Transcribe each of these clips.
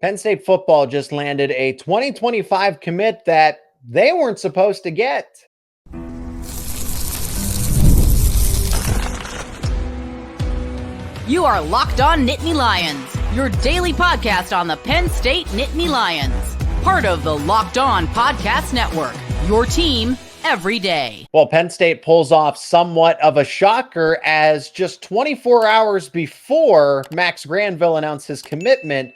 Penn State football just landed a 2025 commit that they weren't supposed to get. You are Locked On Nittany Lions, your daily podcast on the Penn State Nittany Lions. Part of the Locked On Podcast Network, your team every day. Well, Penn State pulls off somewhat of a shocker as just 24 hours before Max Granville announced his commitment,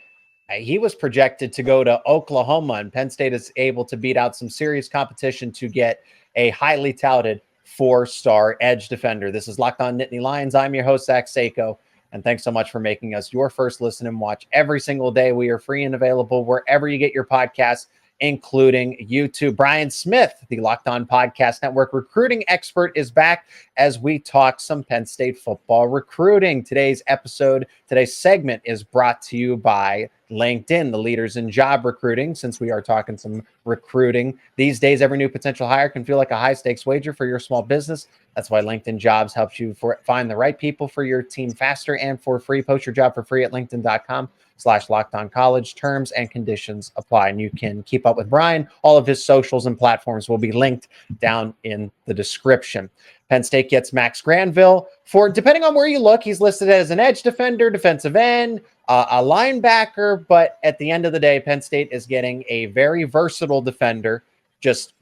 he was projected to go to Oklahoma, and Penn State is able to beat out some serious competition to get a highly touted 4-star edge defender. This is Locked On Nittany Lions. I'm your host, Seyko, and thanks so much for making us your first listen and watch every single day. We are free and available wherever you get your podcasts, including YouTube. Brian Smith, the Locked On Podcast Network recruiting expert, is back as we talk some Penn State football recruiting. Today's segment is brought to you by LinkedIn, the leaders in job recruiting. Since we are talking some recruiting these days, every new potential hire can feel like a high stakes wager for your small business. That's why LinkedIn Jobs helps you find the right people for your team faster and for free. Post your job for free at linkedin.com/lockedoncollege. Terms and conditions apply. And you can keep up with Brian. All of his socials and platforms will be linked down in the description. Penn State gets Max Granville for, depending on where you look, he's listed as an edge defender, defensive end, a linebacker. But at the end of the day, Penn State is getting a very versatile defender, just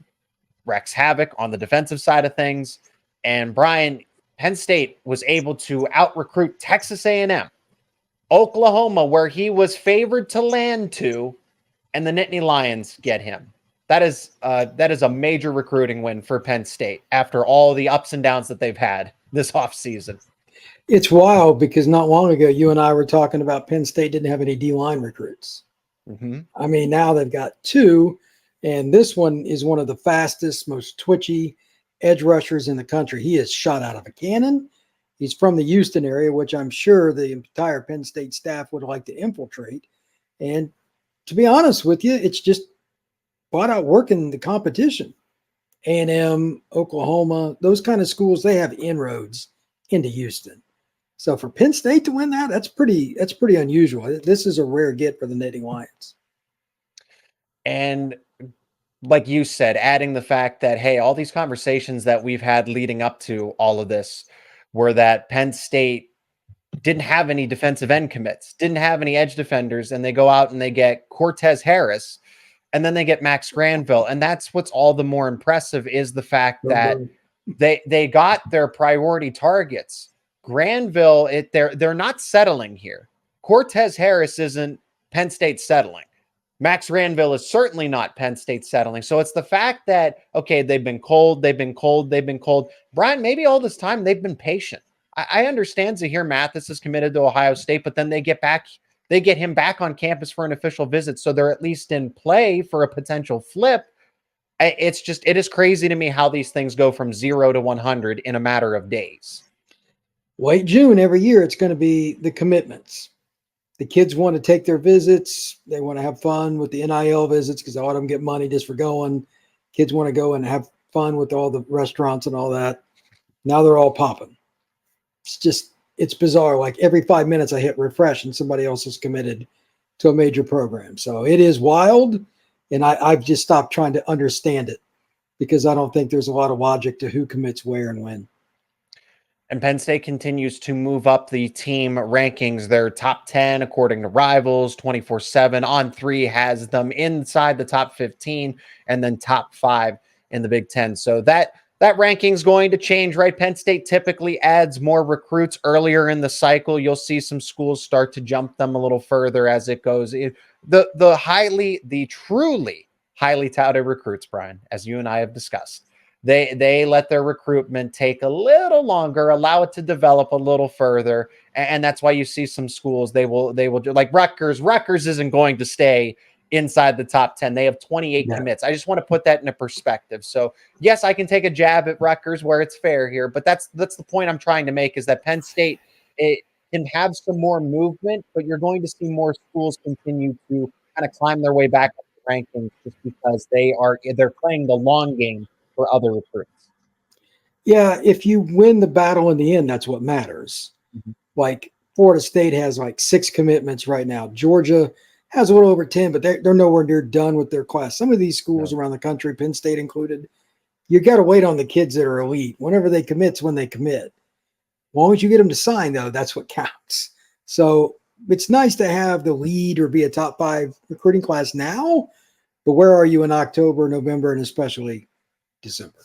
wreaks havoc on the defensive side of things. And Brian, Penn State was able to out-recruit Texas A&M, Oklahoma, where he was favored to land to, and the Nittany Lions get him. That is a major recruiting win for Penn State after all the ups and downs that they've had this offseason. It's wild because not long ago, you and I were talking about Penn State didn't have any D-line recruits. Mm-hmm. I mean, now they've got two, and this one is one of the fastest, most twitchy edge rushers in the country. He is shot out of a cannon. He's from the Houston area, which I'm sure the entire Penn State staff would like to infiltrate. And to be honest with you, it's just flat out working the competition. A&M, Oklahoma, those kind of schools, they have inroads into Houston. So for Penn State to win that, that's pretty unusual. This is a rare get for the Nittany Lions. And like you said, adding the fact that, hey, all these conversations that we've had leading up to all of this were that Penn State didn't have any defensive end commits, didn't have any edge defenders, and they go out and they get Cortez Harris, and then they get Max Granville. And that's what's all the more impressive is the fact that they got their priority targets. Granville, they're not settling here. Cortez Harris isn't Penn State settling. Max Granville is certainly not Penn State settling. So it's the fact that, okay, they've been cold. Brian, maybe all this time they've been patient. I understand Zahir Mathis is committed to Ohio State, but then they get him back on campus for an official visit. So they're at least in play for a potential flip. It is crazy to me how these things go from 0 to 100 in a matter of days. Late June every year, it's going to be the commitments. The kids want to take their visits. They want to have fun with the NIL visits because a lot of them get money just for going. Kids want to go and have fun with all the restaurants and all that. Now they're all popping. It's bizarre. Like every 5 minutes I hit refresh and somebody else is committed to a major program. So it is wild. And I've just stopped trying to understand it because I don't think there's a lot of logic to who commits where and when. And Penn State continues to move up the team rankings. They're top 10 according to Rivals, 24/7. On3 has them inside the top 15 and then top 5 in the Big Ten. So that ranking is going to change, right? Penn State typically adds more recruits earlier in the cycle. You'll see some schools start to jump them a little further as it goes. The truly highly touted recruits, Brian, as you and I have discussed, They let their recruitment take a little longer, allow it to develop a little further, and that's why you see some schools they will do, like Rutgers. Rutgers isn't going to stay inside the top 10. They have 28 commits. I just want to put that into perspective. So yes, I can take a jab at Rutgers where it's fair here, but that's the point I'm trying to make is that Penn State can have some more movement, but you're going to see more schools continue to kind of climb their way back up the rankings just because they're playing the long game for other recruits. Yeah, if you win the battle in the end, that's what matters. Mm-hmm. Like Florida State has like 6 commitments right now. Georgia has a little over 10, but they're nowhere near done with their class. Some of these schools around the country, Penn State included, you got to wait on the kids that are elite. Whenever they commit's when they commit. As long as you get them to sign, though, that's what counts. So it's nice to have the lead or be a top 5 recruiting class now, but where are you in October, November, and especially December?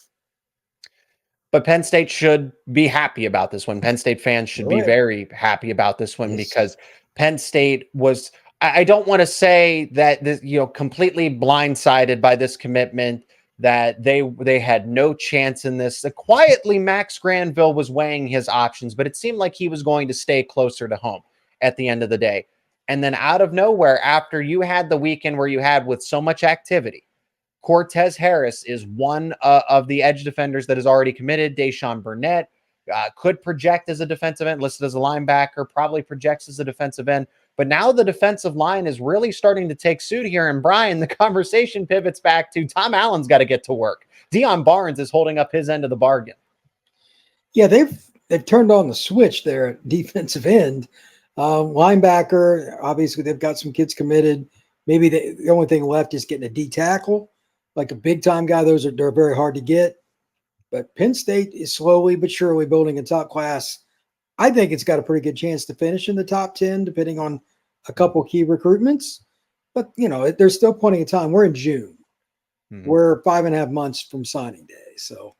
But Penn State should be happy about this one. Penn State fans should be very happy about this one because Penn State was, I don't want to say that this, completely blindsided by this commitment, that they had no chance in this. Quietly, Max Granville was weighing his options, but it seemed like he was going to stay closer to home at the end of the day. And then out of nowhere, after you had the weekend where you had with so much activity, Cortez Harris is one of the edge defenders that is already committed. Deshaun Burnett could project as a defensive end, listed as a linebacker, probably projects as a defensive end. But now the defensive line is really starting to take suit here. And Brian, the conversation pivots back to Tom Allen's got to get to work. Deion Barnes is holding up his end of the bargain. Yeah, they've turned on the switch there at defensive end. Linebacker, obviously they've got some kids committed. Maybe the only thing left is getting a D tackle, like a big time guy. They're very hard to get. But Penn State is slowly but surely building a top class. I think it's got a pretty good chance to finish in the top 10, depending on a couple key recruitments. But, there's still plenty of time. We're in June. Mm-hmm. We're 5.5 months from signing day. So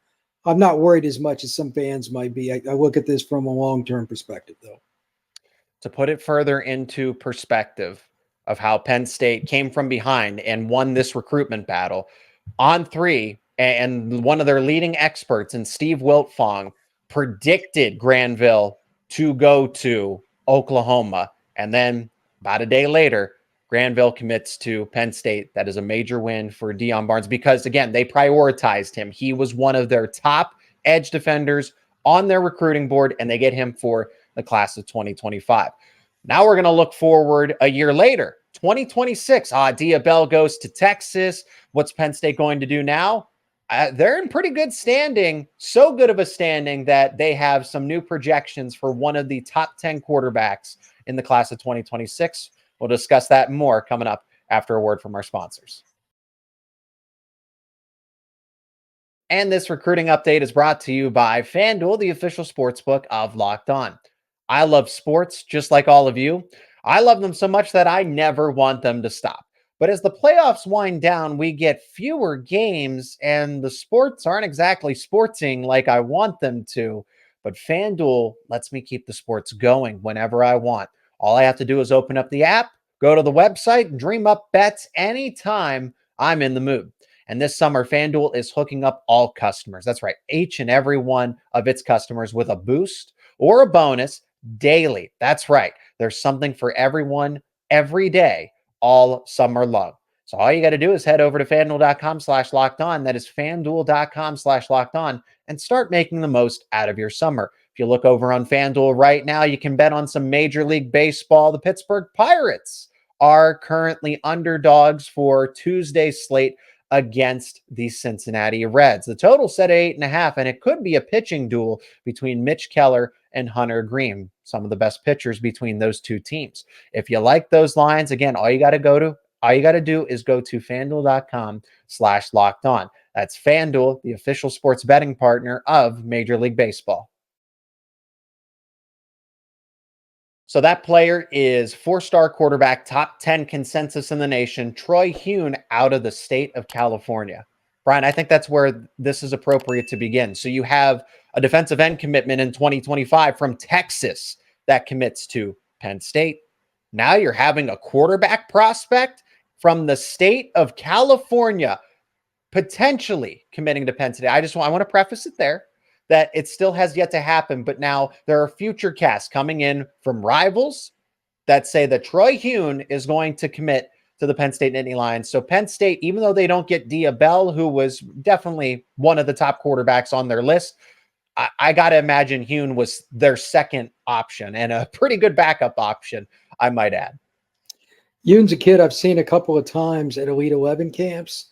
I'm not worried as much as some fans might be. I look at this from a long-term perspective, though. To put it further into perspective of how Penn State came from behind and won this recruitment battle, On 3, and one of their leading experts, and Steve Wiltfong, predicted Granville to go to Oklahoma. And then about a day later, Granville commits to Penn State. That is a major win for Deion Barnes because, again, they prioritized him. He was one of their top edge defenders on their recruiting board, and they get him for the class of 2025. Now we're going to look forward a year later, 2026. Dia Bell goes to Texas. What's Penn State going to do now? They're in pretty good standing, so good of a standing that they have some new projections for one of the top 10 quarterbacks in the class of 2026. We'll discuss that more coming up after a word from our sponsors. And this recruiting update is brought to you by FanDuel, the official sportsbook of Locked On. I love sports just like all of you. I love them so much that I never want them to stop. But as the playoffs wind down, we get fewer games and the sports aren't exactly sportsing like I want them to. But FanDuel lets me keep the sports going whenever I want. All I have to do is open up the app, go to the website, and dream up bets anytime I'm in the mood. And this summer, FanDuel is hooking up all customers. That's right, each and every one of its customers with a boost or a bonus daily. That's right. There's something for everyone every day, all summer long. So all you got to do is head over to FanDuel.com/lockedon. That is FanDuel.com/lockedon and start making the most out of your summer. If you look over on FanDuel right now, you can bet on some Major League Baseball. The Pittsburgh Pirates are currently underdogs for Tuesday's slate against the Cincinnati Reds. The total set at 8.5, and it could be a pitching duel between Mitch Keller and Hunter Green, some of the best pitchers between those two teams. If you like those lines, again, all you got to do is go to FanDuel.com/lockedon. That's FanDuel, the official sports betting partner of Major League Baseball. So that player is 4-star quarterback, top 10 consensus in the nation, Troy Huhn out of the state of California. Brian, I think that's where this is appropriate to begin. So you have a defensive end commitment in 2025 from Texas that commits to Penn State. Now you're having a quarterback prospect from the state of California potentially committing to Penn State. I want to preface it there that it still has yet to happen, but now there are future casts coming in from rivals that say that Troy Huhn is going to commit to the Penn State Nittany Lions. So Penn State, even though they don't get Dia Bell, who was definitely one of the top quarterbacks on their list, I got to imagine Hune was their second option and a pretty good backup option, I might add. Hune's a kid I've seen a couple of times at Elite 11 camps.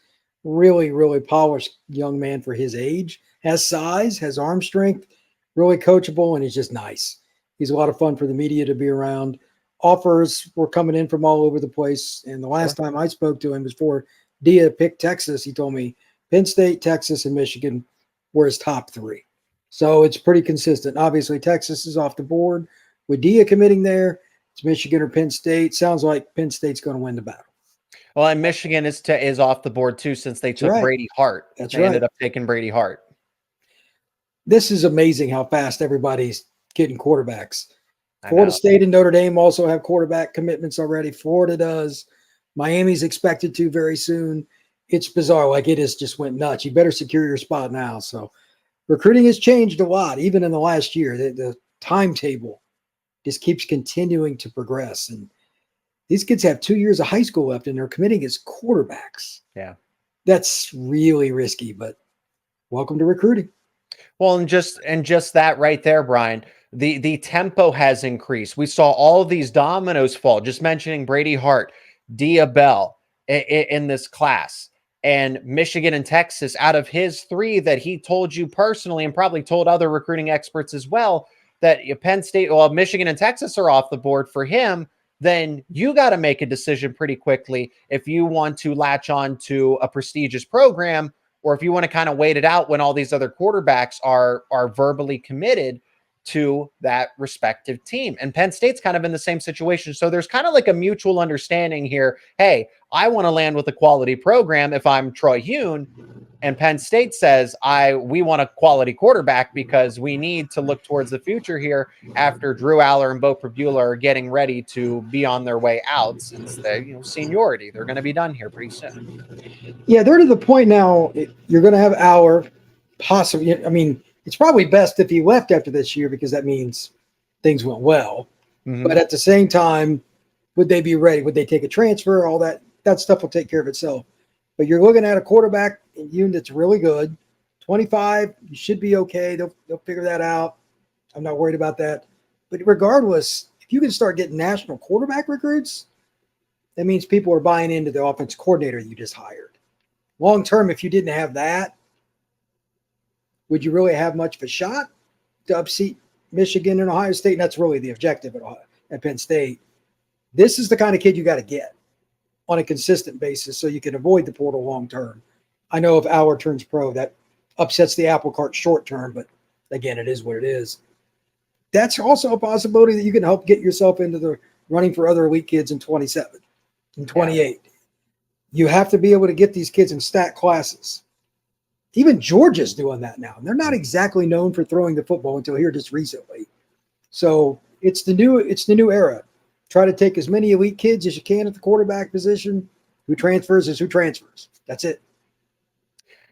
Really, really polished young man for his age. Has size, has arm strength, really coachable, and he's just nice. He's a lot of fun for the media to be around. offers were coming in from all over the place. And the last time I spoke to him before Dia picked Texas, he told me Penn State, Texas, and Michigan were his top 3. So it's pretty consistent. Obviously, Texas is off the board. With Dia committing there, it's Michigan or Penn State. Sounds like Penn State's going to win the battle. Well, and Michigan is off the board too, since they took Brady Hart. They ended up taking Brady Hart. This is amazing how fast everybody's getting quarterbacks. Florida State and Notre Dame also have quarterback commitments already. Florida does. Miami's expected to very soon. It's bizarre. Like, it has just went nuts. You better secure your spot now. So recruiting has changed a lot, even in the last year. The timetable just keeps continuing to progress. And these kids have 2 years of high school left, and they're committing as quarterbacks. Yeah. That's really risky, but welcome to recruiting. Well, and just that right there, Brian, the tempo has increased. We saw all of these dominoes fall, just mentioning Brady Hart, Dia Bell in this class, and Michigan and Texas. Out of his 3 that he told you personally, and probably told other recruiting experts as well, that Penn State, well, Michigan and Texas are off the board for him, then you got to make a decision pretty quickly if you want to latch on to a prestigious program, or if you want to kind of wait it out when all these other quarterbacks are verbally committed to that respective team. And Penn State's kind of in the same situation. So there's kind of like a mutual understanding here. Hey, I want to land with a quality program if I'm Troy Huhn, and Penn State says, we want a quality quarterback because we need to look towards the future here after Drew Aller and Bo Prabula are getting ready to be on their way out, since they, seniority. They're going to be done here pretty soon. Yeah, they're to the point now. You're going to have Aller, possibly. I mean, it's probably best if he left after this year, because that means things went well. Mm-hmm. But at the same time, would they be ready? Would they take a transfer? All that stuff will take care of itself. But you're looking at a quarterback in Hune that's really good. 25, you should be okay. They'll figure that out. I'm not worried about that. But regardless, if you can start getting national quarterback recruits, that means people are buying into the offense coordinator you just hired. Long term, if you didn't have that, would you really have much of a shot to upseat Michigan and Ohio State? And that's really the objective at Penn State. This is the kind of kid you got to get on a consistent basis so you can avoid the portal long term. I know if Aller turns pro, that upsets the apple cart short term, but again, it is what it is. That's also a possibility that you can help get yourself into the running for other elite kids in 27 and 28. Yeah. You have to be able to get these kids in stat classes. Even Georgia's doing that now. And they're not exactly known for throwing the football until here just recently. So it's the new era. Try to take as many elite kids as you can at the quarterback position. Who transfers is who transfers. That's it.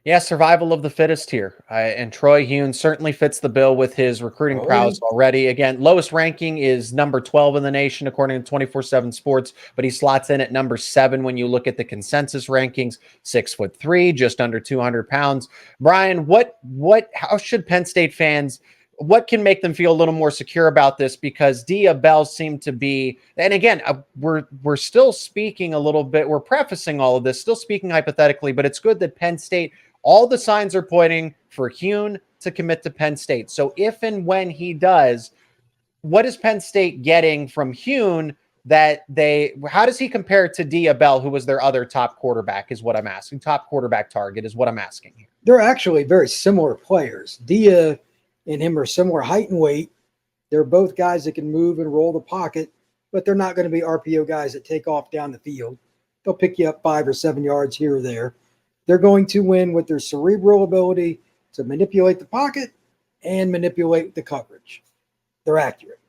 Yeah, survival of the fittest here. And Troy Huhn certainly fits the bill with his recruiting prowess already. Again, lowest ranking is number 12 in the nation, according to 24/7 Sports, but he slots in at number 7 when you look at the consensus rankings. 6'3", just under 200 pounds. Brian, how should Penn State fans, what can make them feel a little more secure about this? Because Dia Bell seemed to be, and again, we're still speaking a little bit, we're prefacing all of this, still speaking hypothetically, but it's good that Penn State, all the signs are pointing for Hune to commit to Penn State. So if and when he does, what is Penn State getting from Hune how does he compare to Dia Bell, who was their other top quarterback, is what I'm asking. Top quarterback target is what I'm asking here. They're actually very similar players. Dia and him are similar height and weight. They're both guys that can move and roll the pocket, but they're not going to be RPO guys that take off down the field. They'll pick you up 5 or 7 yards here or there. They're going to win with their cerebral ability to manipulate the pocket and manipulate the coverage. They're accurate.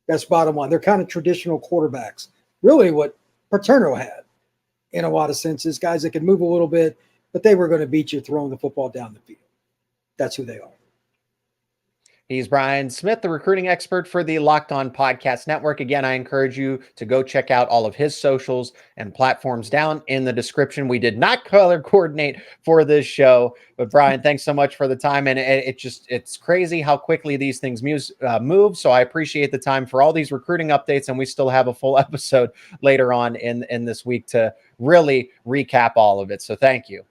That's bottom line. They're kind of traditional quarterbacks. Really what Paterno had in a lot of senses, guys that can move a little bit, but they were going to beat you throwing the football down the field. That's who they are. He's Brian Smith, the recruiting expert for the Locked On Podcast Network. Again, I encourage you to go check out all of his socials and platforms down in the description. We did not color coordinate for this show, but Brian, thanks so much for the time. And it's crazy how quickly these things move. So I appreciate the time for all these recruiting updates. And we still have a full episode later on in this week to really recap all of it. So thank you.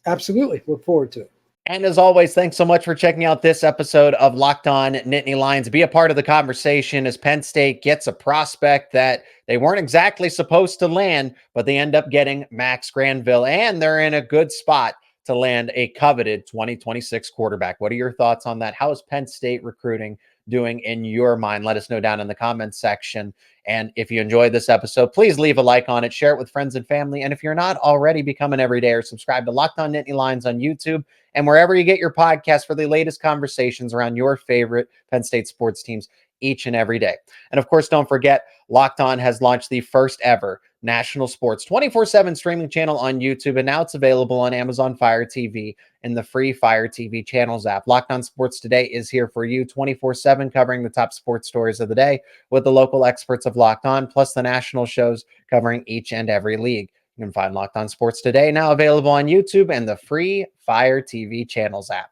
Absolutely. Look forward to it. And as always, thanks so much for checking out this episode of Locked On Nittany Lions. Be a part of the conversation as Penn State gets a prospect that they weren't exactly supposed to land, but they end up getting Max Granville, and they're in a good spot to land a coveted 2026 quarterback. What are your thoughts on that? How is Penn State recruiting doing in your mind? Let us know down in the comments section. And if you enjoyed this episode, please leave a like on it, share it with friends and family. And if you're not already, become an everydayer. Subscribe to Locked On Nittany Lions on YouTube and wherever you get your podcast for the latest conversations around your favorite Penn State sports teams each and every day. And of course, don't forget, Locked On has launched the first ever national sports 24/7 streaming channel on YouTube, and now it's available on Amazon Fire TV in the free Fire TV channels app. Locked On Sports Today is here for you 24/7, covering the top sports stories of the day with the local experts of Locked On, plus the national shows covering each and every league. You can find Locked On Sports Today now available on YouTube and the free Fire TV channels app.